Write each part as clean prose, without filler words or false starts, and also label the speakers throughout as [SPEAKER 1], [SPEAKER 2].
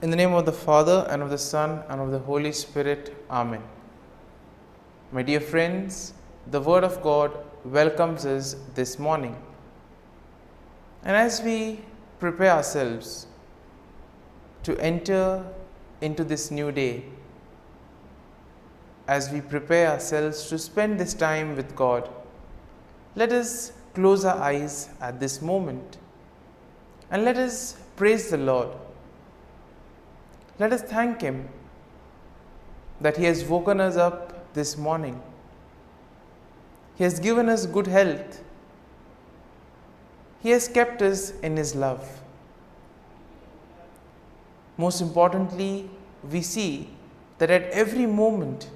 [SPEAKER 1] In the name of the Father, and of the Son, and of the Holy Spirit. Amen. My dear friends, the Word of God welcomes us this morning. And as we prepare ourselves to enter into this new day, as we prepare ourselves to spend this time with God, let us close our eyes at this moment and let us praise the Lord. Let us thank Him that He has woken us up this morning. He has given us good health. He has kept us in His love. Most importantly, we see that at every moment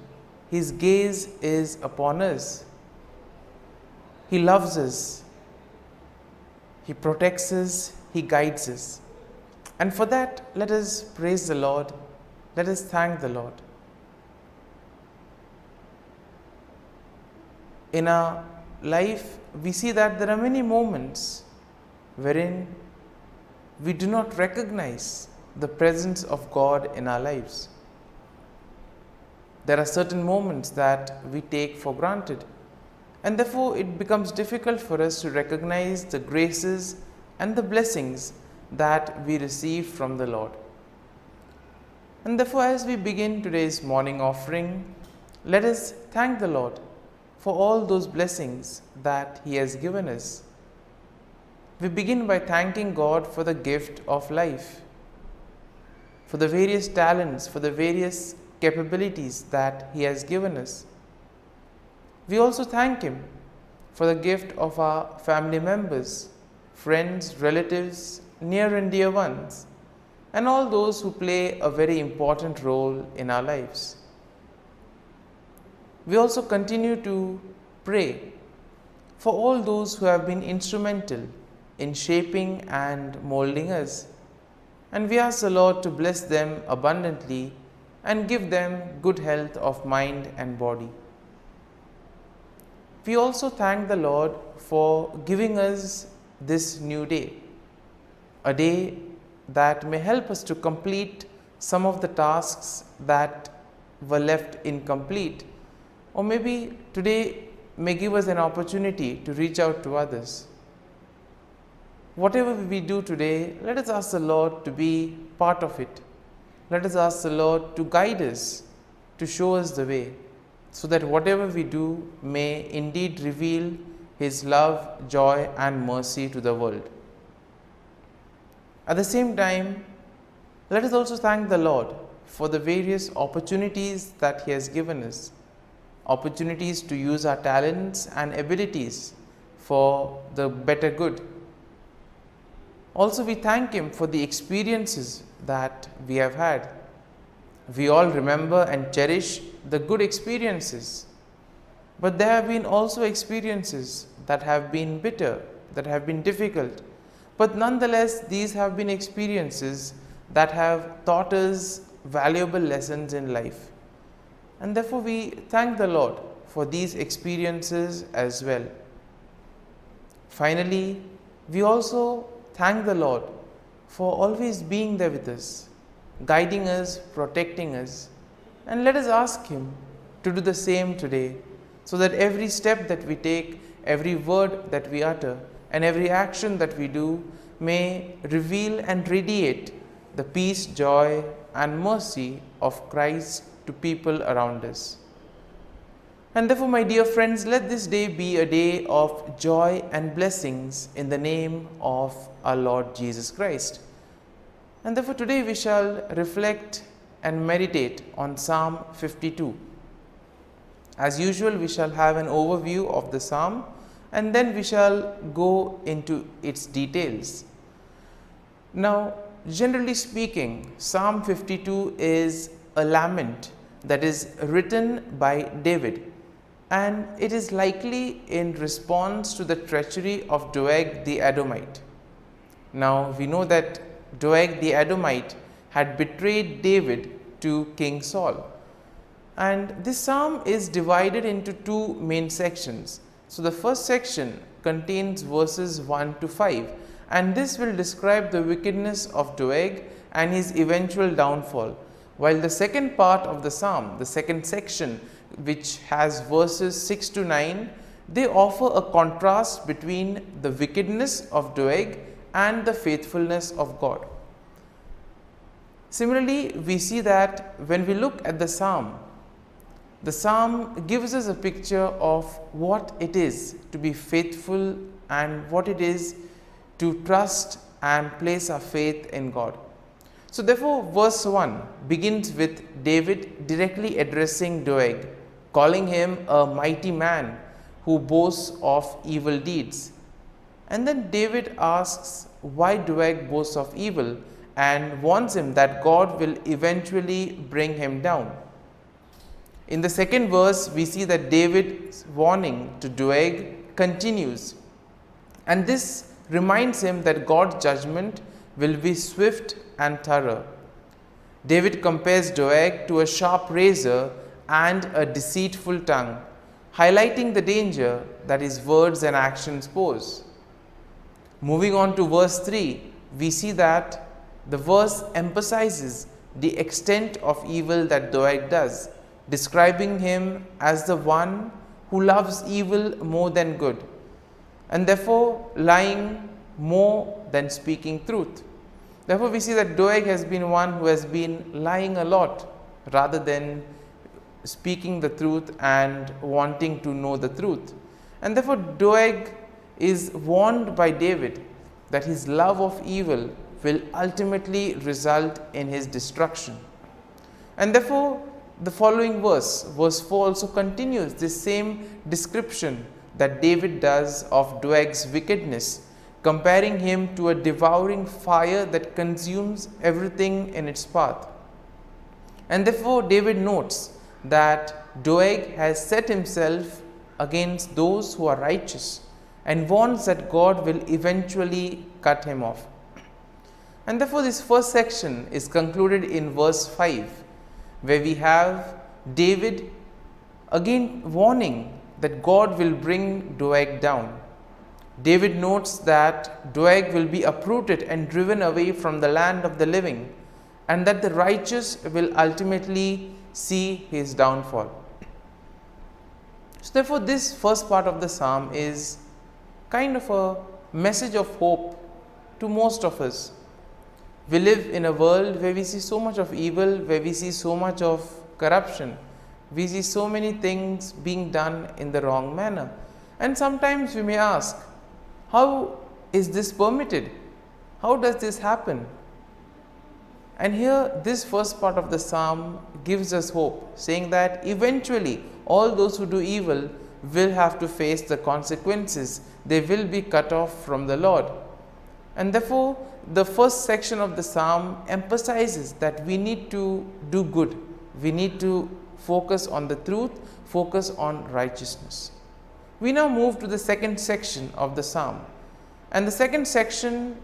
[SPEAKER 1] His gaze is upon us. He loves us. He protects us. He guides us. And for that, let us praise the Lord. Let us thank the Lord. In our life, we see that there are many moments wherein we do not recognize the presence of God in our lives. There are certain moments that we take for granted, and therefore it becomes difficult for us to recognize the graces and the blessings that we receive from the Lord. And therefore, as we begin today's morning offering, let us thank the Lord for all those blessings that He has given us. We begin by thanking God for the gift of life, for the various talents, for the various capabilities that He has given us. We also thank Him for the gift of our family members, friends, relatives, near and dear ones, and all those who play a very important role in our lives. We also continue to pray for all those who have been instrumental in shaping and molding us, and we ask the Lord to bless them abundantly and give them good health of mind and body. We also thank the Lord for giving us this new day, a day that may help us to complete some of the tasks that were left incomplete, or maybe today may give us an opportunity to reach out to others. Whatever we do today, let us ask the Lord to be part of it. Let us ask the Lord to guide us, to show us the way, so that whatever we do may indeed reveal His love, joy, and mercy to the world. At the same time, let us also thank the Lord for the various opportunities that He has given us, opportunities to use our talents and abilities for the better good. Also, we thank Him for the experiences that we have had. We all remember and cherish the good experiences, but there have been also experiences that have been bitter, that have been difficult. But nonetheless, these have been experiences that have taught us valuable lessons in life. And therefore, we thank the Lord for these experiences as well. Finally, we also thank the Lord for always being there with us, guiding us, protecting us. And let us ask Him to do the same today, so that every step that we take, every word that we utter, and every action that we do may reveal and radiate the peace, joy, and mercy of Christ to people around us. And therefore, my dear friends, let this day be a day of joy and blessings in the name of our Lord Jesus Christ. And therefore, today we shall reflect and meditate on Psalm 52. As usual, we shall have an overview of the psalm, and then we shall go into its details. Now, generally speaking, Psalm 52 is a lament that is written by David, and it is likely in response to the treachery of Doeg the Edomite. Now, we know that Doeg the Edomite had betrayed David to King Saul, and this psalm is divided into two main sections. So the first section contains verses 1 to 5, and this will describe the wickedness of Doeg and his eventual downfall. While the second part of the psalm, the second section, which has verses 6 to 9, they offer a contrast between the wickedness of Doeg and the faithfulness of God. Similarly, we see that when we look at the psalm gives us a picture of what it is to be faithful and what it is to trust and place our faith in God. So therefore, verse 1 begins with David directly addressing Doeg, calling him a mighty man who boasts of evil deeds. And then David asks why Doeg boasts of evil and warns him that God will eventually bring him down. In the second verse, we see that David's warning to Doeg continues, and this reminds him that God's judgment will be swift and thorough. David compares Doeg to a sharp razor and a deceitful tongue, highlighting the danger that his words and actions pose. Moving on to verse 3, we see that the verse emphasizes the extent of evil that Doeg does, describing him as the one who loves evil more than good, and therefore lying more than speaking truth. Therefore, we see that Doeg has been one who has been lying a lot rather than speaking the truth and wanting to know the truth. And therefore, Doeg is warned by David that his love of evil will ultimately result in his destruction. And therefore, the following verse 4 also continues this same description that David does of Doeg's wickedness, comparing him to a devouring fire that consumes everything in its path. And therefore, David notes that Doeg has set himself against those who are righteous and warns that God will eventually cut him off. And therefore, this first section is concluded in verse 5, where we have David again warning that God will bring Doeg down. David notes that Doeg will be uprooted and driven away from the land of the living, and that the righteous will ultimately see his downfall. So therefore, this first part of the psalm is kind of a message of hope to most of us. We live in a world where we see so much of evil, where we see so much of corruption. We see so many things being done in the wrong manner. And sometimes we may ask, how is this permitted? How does this happen? And here, this first part of the psalm gives us hope, saying that eventually all those who do evil will have to face the consequences. They will be cut off from the Lord. And therefore, the first section of the psalm emphasizes that we need to do good. We need to focus on the truth, focus on righteousness. We now move to the second section of the psalm. And the second section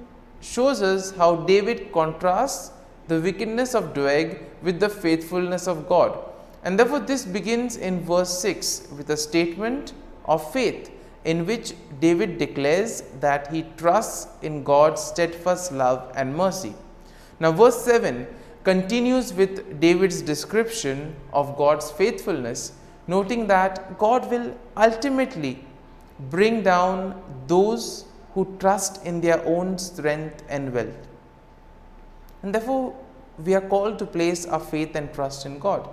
[SPEAKER 1] shows us how David contrasts the wickedness of Doeg with the faithfulness of God. And therefore, this begins in verse 6 with a statement of faith, in which David declares that he trusts in God's steadfast love and mercy. Now, verse 7 continues with David's description of God's faithfulness, noting that God will ultimately bring down those who trust in their own strength and wealth. And therefore, we are called to place our faith and trust in God.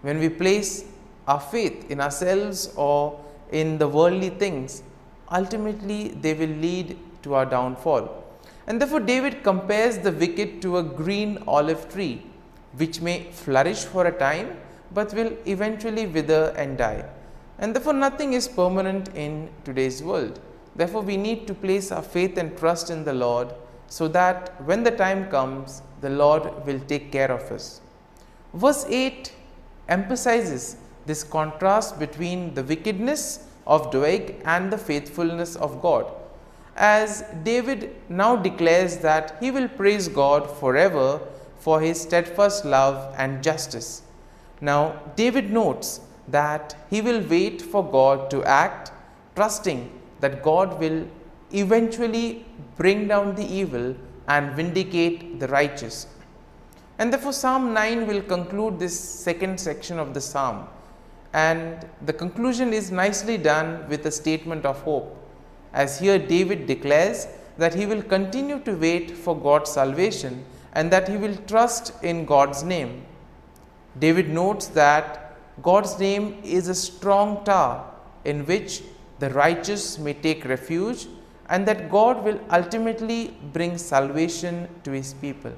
[SPEAKER 1] When we place our faith in ourselves or in the worldly things, ultimately they will lead to our downfall. And therefore, David compares the wicked to a green olive tree, which may flourish for a time, but will eventually wither and die. And therefore, nothing is permanent in today's world. Therefore, we need to place our faith and trust in the Lord, so that when the time comes, the Lord will take care of us. Verse 8 emphasizes this contrast between the wickedness of Doeg and the faithfulness of God, as David now declares that he will praise God forever for his steadfast love and justice. Now, David notes that he will wait for God to act, trusting that God will eventually bring down the evil and vindicate the righteous. And therefore, Psalm 9 will conclude this second section of the psalm. And the conclusion is nicely done with a statement of hope, as here David declares that he will continue to wait for God's salvation and that he will trust in God's name. David notes that God's name is a strong tower in which the righteous may take refuge, and that God will ultimately bring salvation to his people.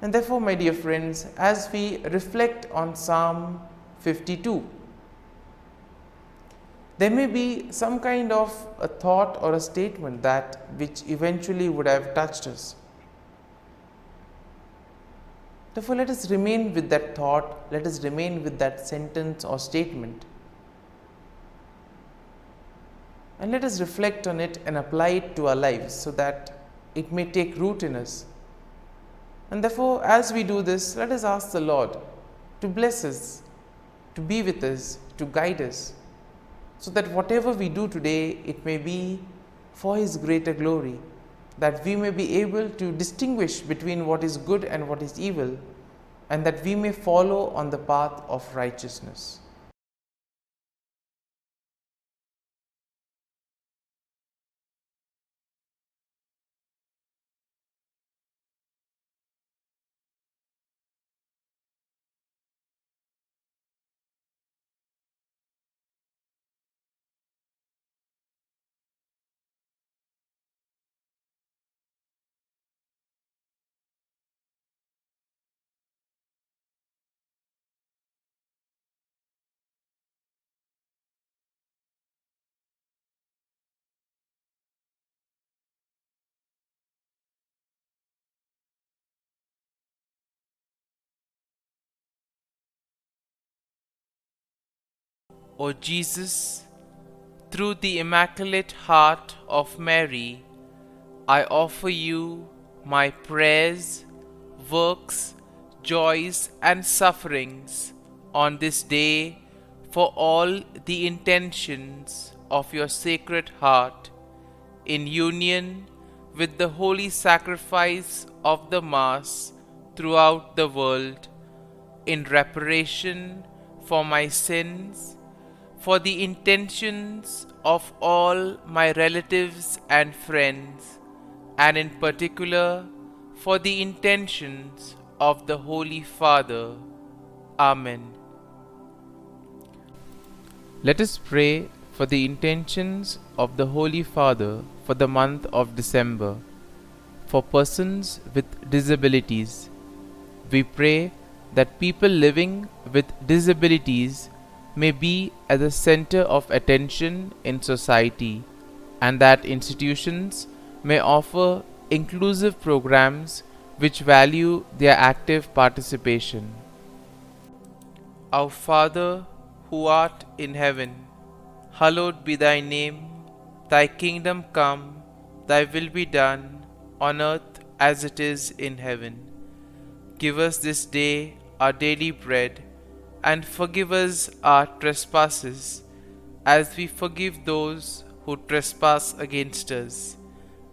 [SPEAKER 1] And therefore, my dear friends, as we reflect on Psalm 52, there may be some kind of a thought or a statement that which eventually would have touched us. Therefore, let us remain with that thought, let us remain with that sentence or statement, and let us reflect on it and apply it to our lives so that it may take root in us. And therefore, as we do this, let us ask the Lord to bless us, to be with us, to guide us, so that whatever we do today, it may be for His greater glory, that we may be able to distinguish between what is good and what is evil, and that we may follow on the path of righteousness. O Jesus, through the Immaculate Heart of Mary, I offer you my prayers, works, joys, and sufferings on this day for all the intentions of your Sacred Heart, in union with the holy sacrifice of the Mass throughout the world, in reparation for my sins, for the intentions of all my relatives and friends, and in particular for the intentions of the Holy Father. Amen. Let us pray for the intentions of the Holy Father for the month of December. For persons with disabilities, we pray that people living with disabilities may be at the center of attention in society, and that institutions may offer inclusive programs which value their active participation. Our Father, who art in heaven, hallowed be thy name. Thy kingdom come, thy will be done, on earth as it is in heaven. Give us this day our daily bread, and forgive us our trespasses, as we forgive those who trespass against us.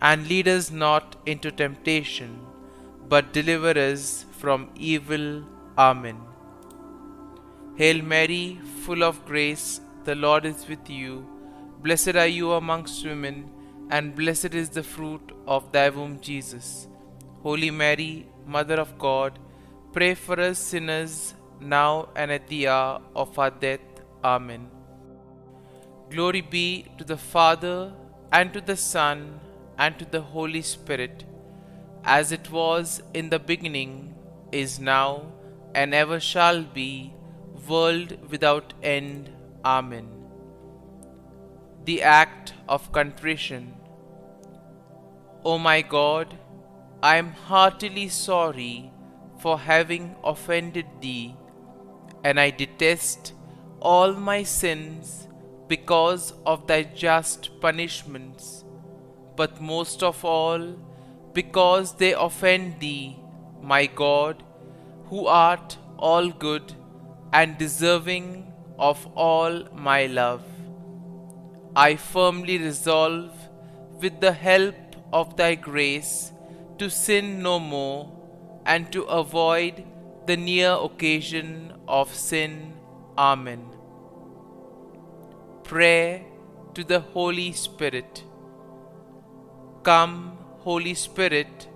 [SPEAKER 1] And lead us not into temptation, but deliver us from evil. Amen. Hail Mary, full of grace, the Lord is with you. Blessed are you amongst women, and blessed is the fruit of thy womb, Jesus. Holy Mary, Mother of God, pray for us sinners, now and at the hour of our death. Amen. Glory be to the Father, and to the Son, and to the Holy Spirit, as it was in the beginning, is now, and ever shall be, world without end. Amen. The Act of Contrition. O my God, I am heartily sorry for having offended Thee, and I detest all my sins because of Thy just punishments, but most of all because they offend Thee, my God, who art all good and deserving of all my love. I firmly resolve, with the help of Thy grace, to sin no more, and to avoid the near occasion of sin. Amen. Prayer to the Holy Spirit. Come, Holy Spirit,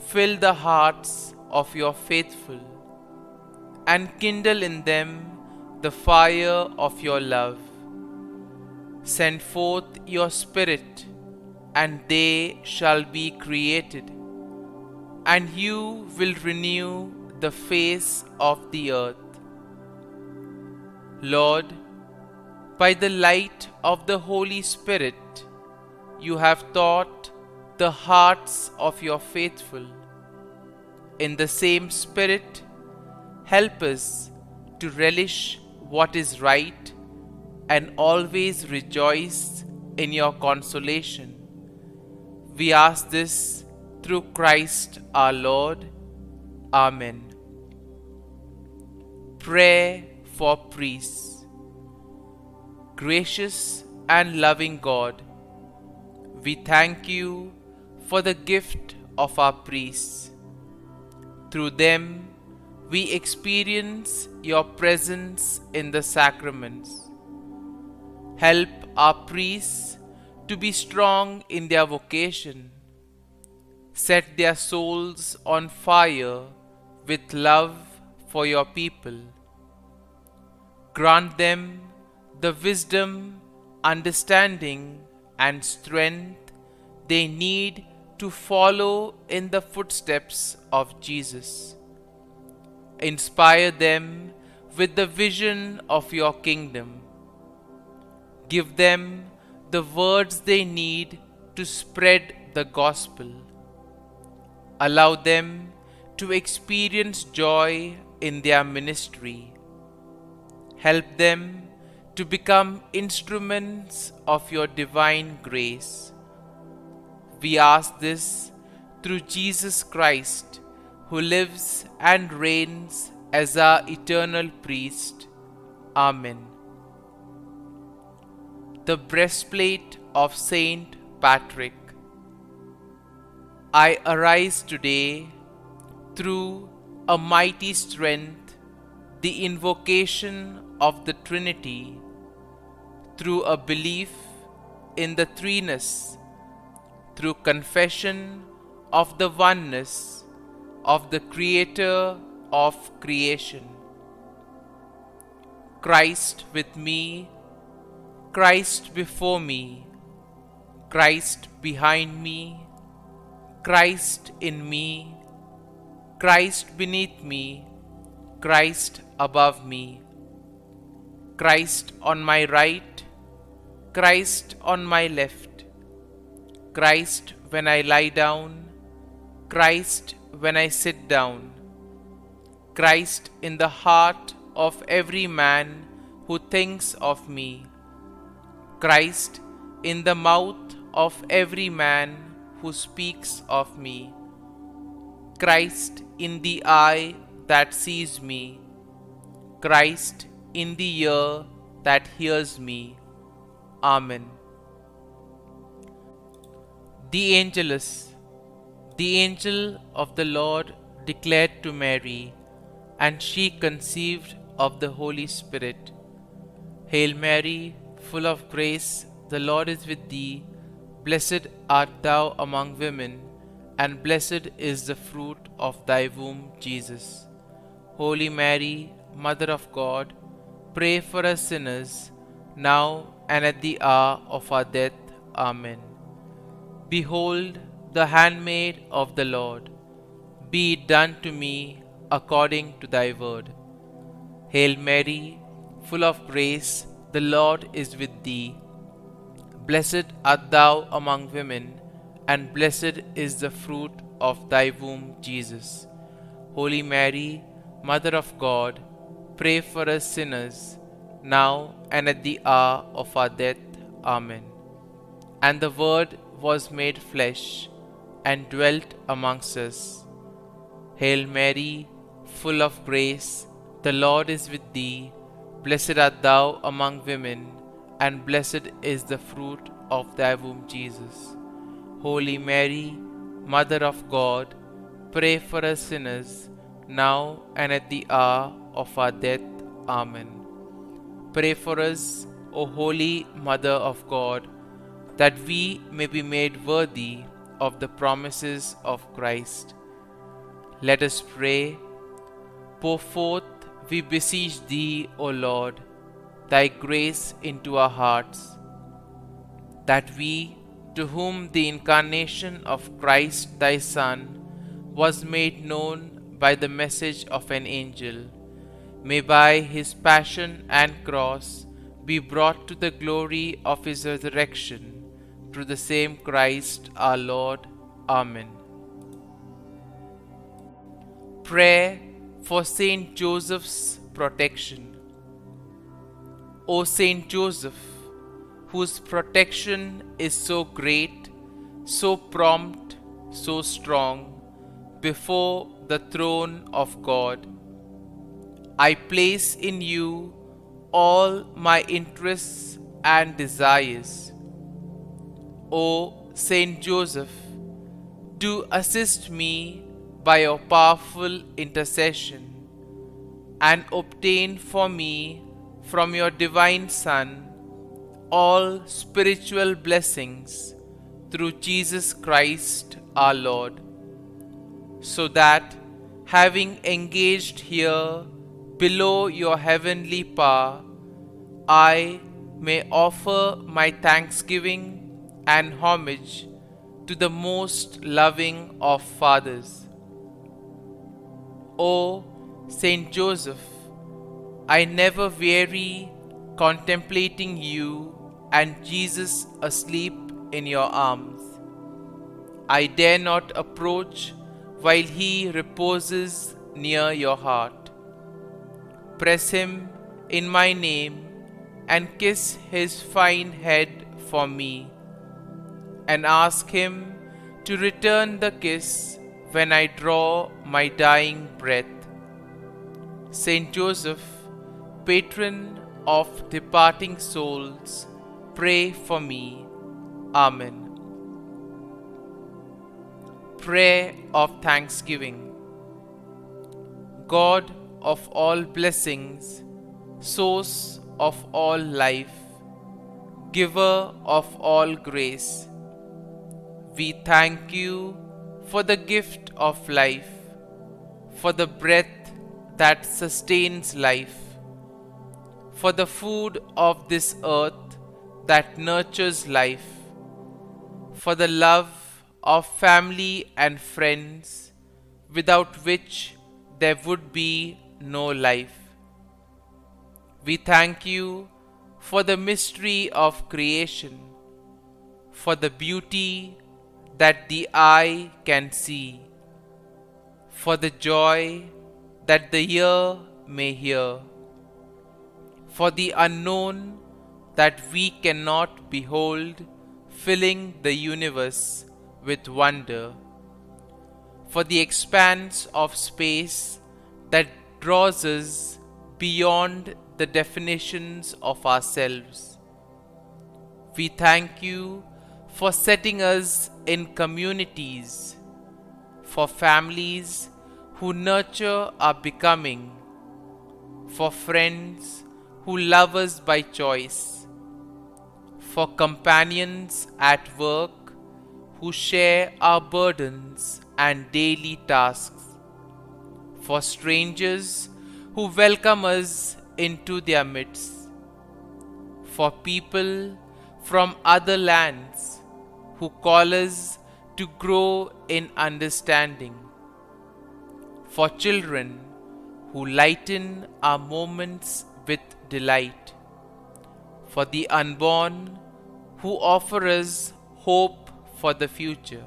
[SPEAKER 1] fill the hearts of your faithful, and kindle in them the fire of your love. Send forth your Spirit, and they shall be created, and you will renew the face of the earth. Lord, by the light of the Holy Spirit, you have taught the hearts of your faithful. In the same Spirit, help us to relish what is right and always rejoice in your consolation. We ask this through Christ our Lord. Amen. Prayer for priests. Gracious and loving God, we thank you for the gift of our priests. Through them, we experience your presence in the sacraments. Help our priests to be strong in their vocation. Set their souls on fire with love for your people. Grant them the wisdom, understanding, and strength they need to follow in the footsteps of Jesus. Inspire them with the vision of your kingdom. Give them the words they need to spread the gospel. Allow them to experience joy in their ministry. Help them to become instruments of your divine grace. We ask this through Jesus Christ, who lives and reigns as our eternal priest. Amen. The breastplate of Saint Patrick. I arise today through a mighty strength, the invocation of the Trinity, through a belief in the threeness, through confession of the oneness of the Creator of creation. Christ with me, Christ before me, Christ behind me, Christ in me, Christ beneath me, Christ above me, Christ on my right, Christ on my left, Christ when I lie down, Christ when I sit down, Christ in the heart of every man who thinks of me, Christ in the mouth of every man who speaks of me, Christ in the eye that sees me, Christ in the ear that hears me. Amen. The Angelus. The angel of the Lord declared to Mary, and she conceived of the Holy Spirit. Hail Mary, full of grace, the Lord is with thee. Blessed art thou among women, and blessed is the fruit of thy womb, Jesus. Holy Mary, Mother of God, pray for us sinners, now and at the hour of our death. Amen. Behold, the handmaid of the Lord, be it done to me according to thy word. Hail Mary, full of grace, the Lord is with thee. Blessed art thou among women, and blessed is the fruit of thy womb, Jesus. Holy Mary, Mother of God, pray for us sinners, now and at the hour of our death. Amen. And the Word was made flesh, and dwelt amongst us. Hail Mary, full of grace, the Lord is with thee. Blessed art thou among women, and blessed is the fruit of thy womb, Jesus. Holy Mary, Mother of God, pray for us sinners, now and at the hour of our death. Amen. Pray for us, O Holy Mother of God, that we may be made worthy of the promises of Christ. Let us pray. Pour forth, we beseech Thee, O Lord, Thy grace into our hearts, that we, to whom the incarnation of Christ Thy Son was made known by the message of an angel, may by His passion and cross be brought to the glory of His resurrection, through the same Christ our Lord. Amen. Prayer for Saint Joseph's protection. O Saint Joseph, whose protection is so great, so prompt, so strong, before the throne of God, I place in you all my interests and desires. O Saint Joseph, do assist me by your powerful intercession, and obtain for me from your divine Son all spiritual blessings through Jesus Christ our Lord, so that, having engaged here below your heavenly power, I may offer my thanksgiving and homage to the most loving of fathers. O Saint Joseph, I never weary contemplating you and Jesus asleep in your arms. I dare not approach while He reposes near your heart. Press Him in my name and kiss His fine head for me, and ask Him to return the kiss when I draw my dying breath. Saint Joseph, patron of departing souls, pray for me. Amen. Prayer of Thanksgiving. God of all blessings, source of all life, giver of all grace, we thank you for the gift of life, for the breath that sustains life, for the food of this earth that nurtures life, for the love of family and friends, without which there would be no life. We thank you for the mystery of creation, for the beauty that the eye can see, for the joy that the ear may hear, for the unknown that we cannot behold, filling the universe with wonder, for the expanse of space that draws us beyond the definitions of ourselves. We thank you for setting us in communities, for families who nurture our becoming, for friends who love us by choice, for companions at work who share our burdens and daily tasks, for strangers who welcome us into their midst, for people from other lands who call us to grow in understanding, for children who lighten our moments with delight, for the unborn who offer us hope for the future.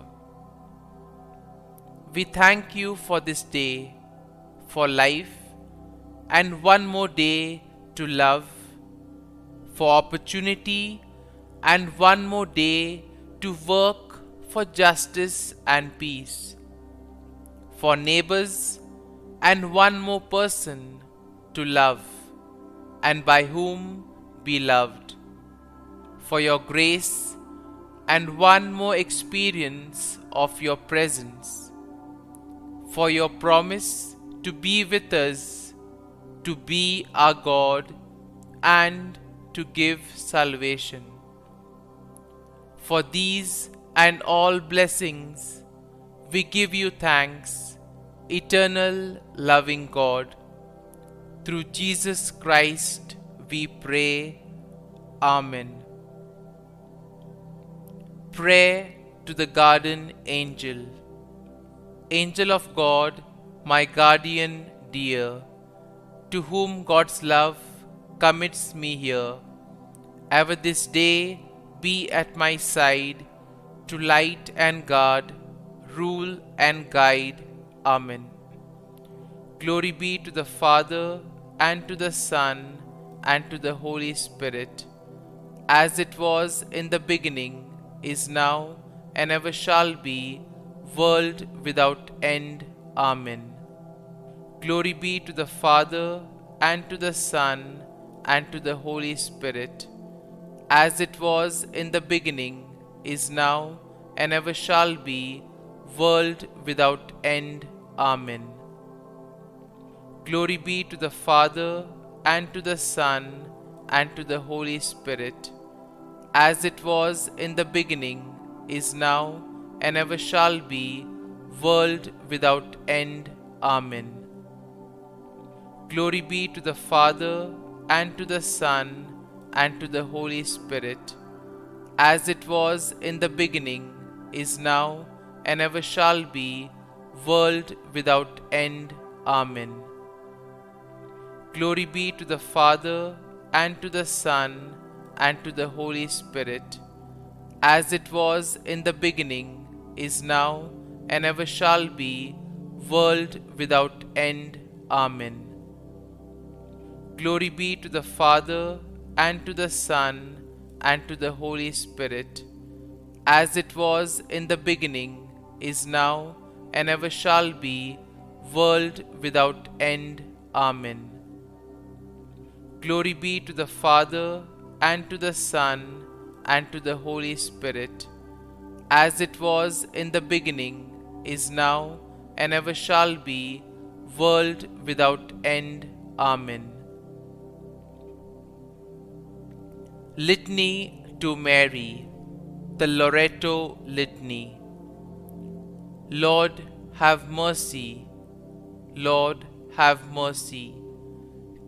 [SPEAKER 1] We thank you for this day, for life, and one more day to love, for opportunity, and one more day to work for justice and peace, for neighbors, and one more person to love, and by whom be loved, for your grace, and one more experience of your presence, for your promise to be with us, to be our God, and to give salvation. For these and all blessings, we give you thanks, eternal loving God. Through Jesus Christ we pray. Amen. Prayer to the Garden Angel. Angel of God, my guardian dear, to whom God's love commits me here, ever this day be at my side, to light and guard, rule and guide. Amen. Glory be to the Father, and to the Son, and to the Holy Spirit, as it was in the beginning, is now, and ever shall be, world without end. Amen. Glory be to the Father, and to the Son, and to the Holy Spirit, as it was in the beginning, is now, and ever shall be, world without end. Amen. Glory be to the Father, and to the Son, and to the Holy Spirit, as it was in the beginning, is now, and ever shall be, world without end. Amen. Glory be to the Father, and to the Son, and to the Holy Spirit, as it was in the beginning, is now, and ever shall be, world without end. Amen. Glory be to the Father, and to the Son, and to the Holy Spirit, as it was in the beginning, is now, and ever shall be, world without end. Amen. Glory be to the Father, and to the Son, and to the Holy Spirit, as it was in the beginning, is now, and ever shall be, world without end. Amen. Glory be to the Father, and to the Son, and to the Holy Spirit, as it was in the beginning, is now, and ever shall be, world without end. Amen. Litany to Mary, the Loreto Litany. Lord, have mercy. Lord, have mercy.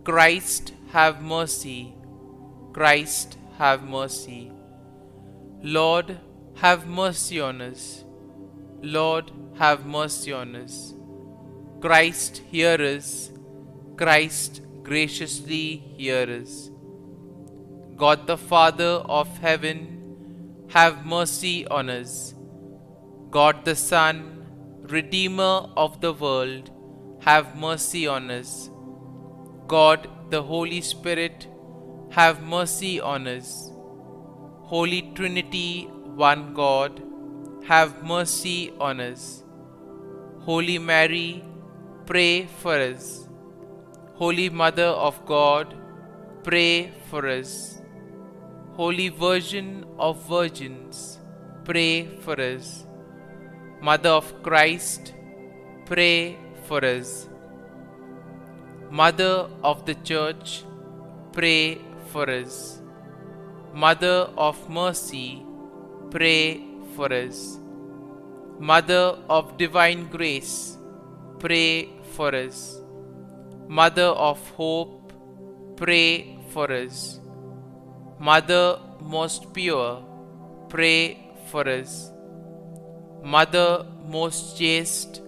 [SPEAKER 1] Christ, have mercy. Christ, have mercy. Lord, have mercy on us. Lord, have mercy on us. Christ, hear us. Christ, graciously hear us. God the Father of heaven, have mercy on us. God the Son, Redeemer of the world, have mercy on us. God the Holy Spirit, have mercy on us. Holy Trinity, one God, have mercy on us. Holy Mary, pray for us. Holy Mother of God, pray for us. Holy Virgin of Virgins, pray for us. Mother of Christ, pray for us. Mother of the Church, pray for us. Mother of Mercy, pray for us. Mother of Divine Grace, pray for us. Mother of Hope, pray for us. Mother most pure, pray for us. Mother most chaste,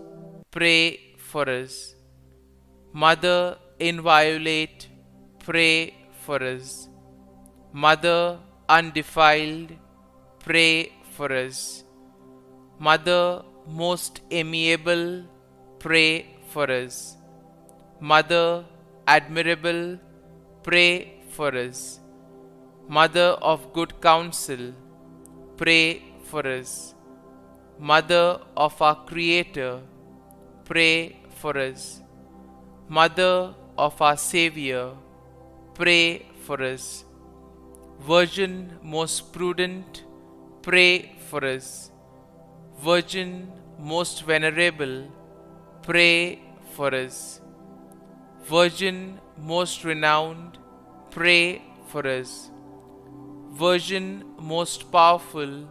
[SPEAKER 1] pray for us. Mother inviolate, pray for us. Mother undefiled, pray for us. Mother most amiable, pray for us. Mother admirable, pray for us. Mother of good counsel, pray for us. Mother of our Creator, pray for us. Mother of our Savior, pray for us. Virgin most prudent, pray for us. Virgin most venerable, pray for us. Virgin most renowned, pray for us. Virgin most powerful,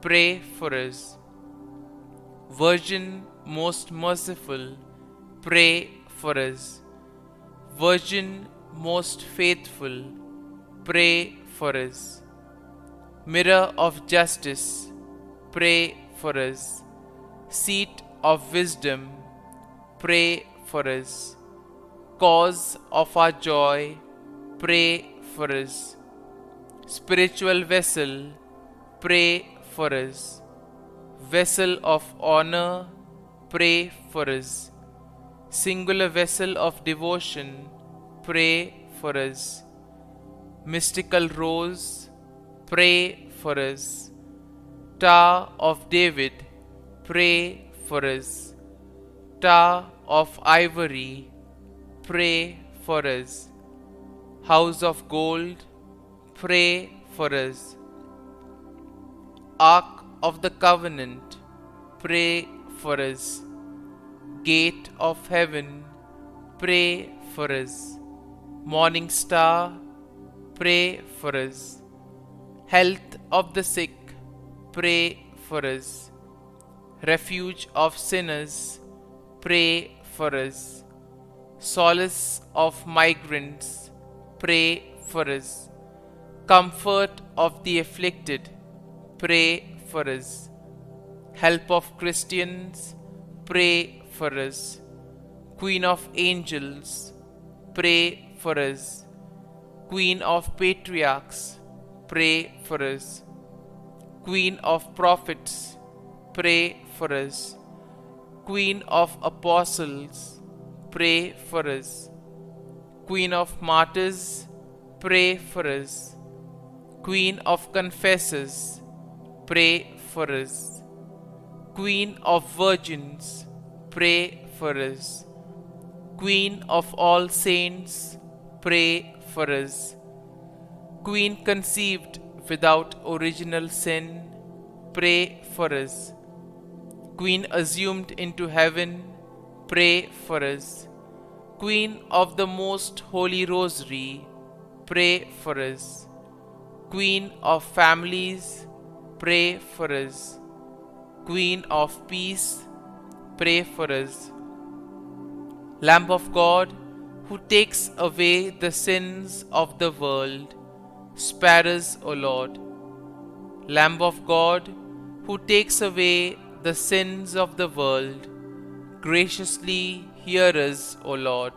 [SPEAKER 1] pray for us. Virgin most merciful, pray for us. Virgin most faithful, pray for us. Mirror of justice, pray for us. Seat of wisdom, pray for us. Cause of our joy, pray for us. Spiritual vessel, pray for us. Vessel of honor, pray for us. Singular vessel of devotion, pray for us. Mystical rose, pray for us. Tower of David, pray for us. Tower of ivory, pray for us. House of gold, pray for us. Ark of the covenant, pray for us. Gate of heaven, pray for us. Morning star, pray for us. Health of the sick, pray for us. Refuge of sinners, pray for us. Solace of migrants, pray for us. Comfort of the afflicted, pray for us. Help of Christians, pray for us. Queen of angels, pray for us. Queen of patriarchs, pray for us. Queen of prophets, pray for us. Queen of apostles, pray for us. Queen of martyrs, pray for us. Queen of confessors, pray for us. Queen of virgins, pray for us. Queen of all saints, pray for us. Queen conceived without original sin, pray for us. Queen assumed into heaven, pray for us. Queen of the most holy rosary, pray for us. Queen of families, pray for us. Queen of peace, pray for us. Lamb of God, who takes away the sins of the world, spare us, O Lord. Lamb of God, who takes away the sins of the world, graciously hear us, O Lord.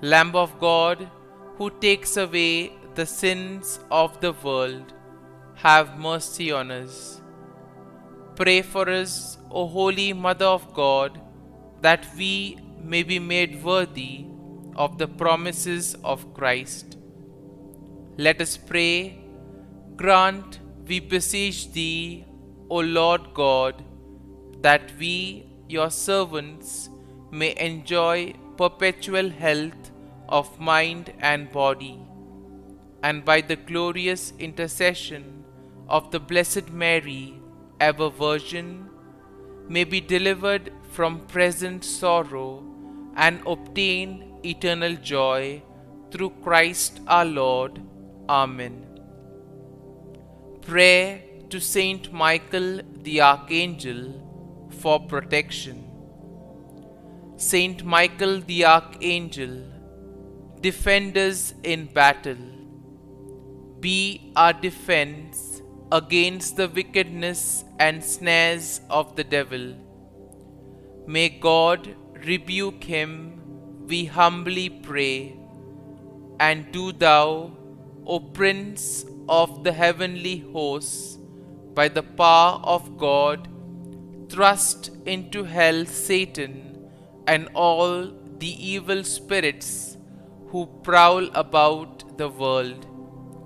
[SPEAKER 1] Lamb of God, who takes away the sins of the world, have mercy on us. Pray for us, O Holy Mother of God, that we may be made worthy of the promises of Christ. Let us pray. Grant, we beseech Thee, O Lord God, that we, Your servants, may enjoy perpetual health of mind and body, and by the glorious intercession of the Blessed Mary, ever Virgin, may be delivered from present sorrow and obtain eternal joy through Christ our Lord. Amen. Prayer to Saint Michael the Archangel for protection. Saint Michael the Archangel, defend us in battle. Be our defense against the wickedness and snares of the devil. May God rebuke him, we humbly pray. And do Thou, O Prince of the heavenly hosts, by the power of God, thrust into hell Satan and all the evil spirits who prowl about the world,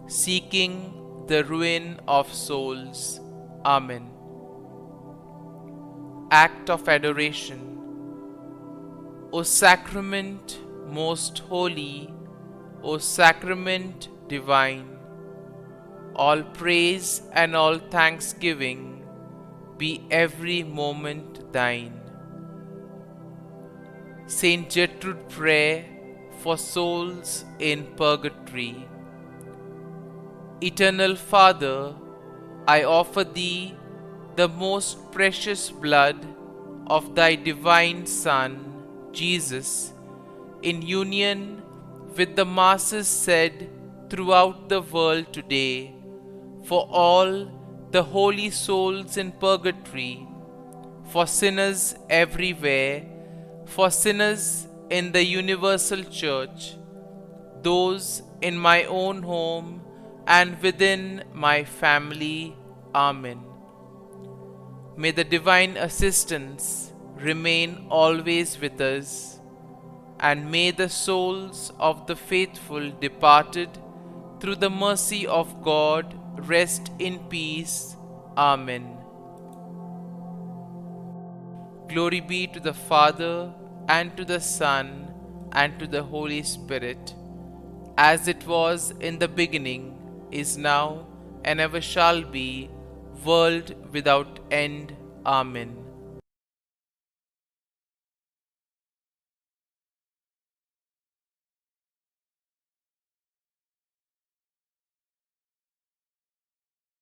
[SPEAKER 1] seeking the ruin of souls. Amen. Act of Adoration. O Sacrament most holy, O Sacrament divine, all praise and all thanksgiving be every moment Thine. Saint Gertrude, pray for souls in purgatory. Eternal Father, I offer Thee the most precious blood of Thy divine Son, Jesus, in union with the masses said throughout the world today, for all the holy souls in purgatory, for sinners everywhere, for sinners in the universal church, those in my own home and within my family. Amen. May the divine assistance remain always with us, and may the souls of the faithful departed through the mercy of God rest in peace. Amen. Glory be to the Father, and to the Son, and to the Holy Spirit, as it was in the beginning, is now, and ever shall be, world without end. Amen.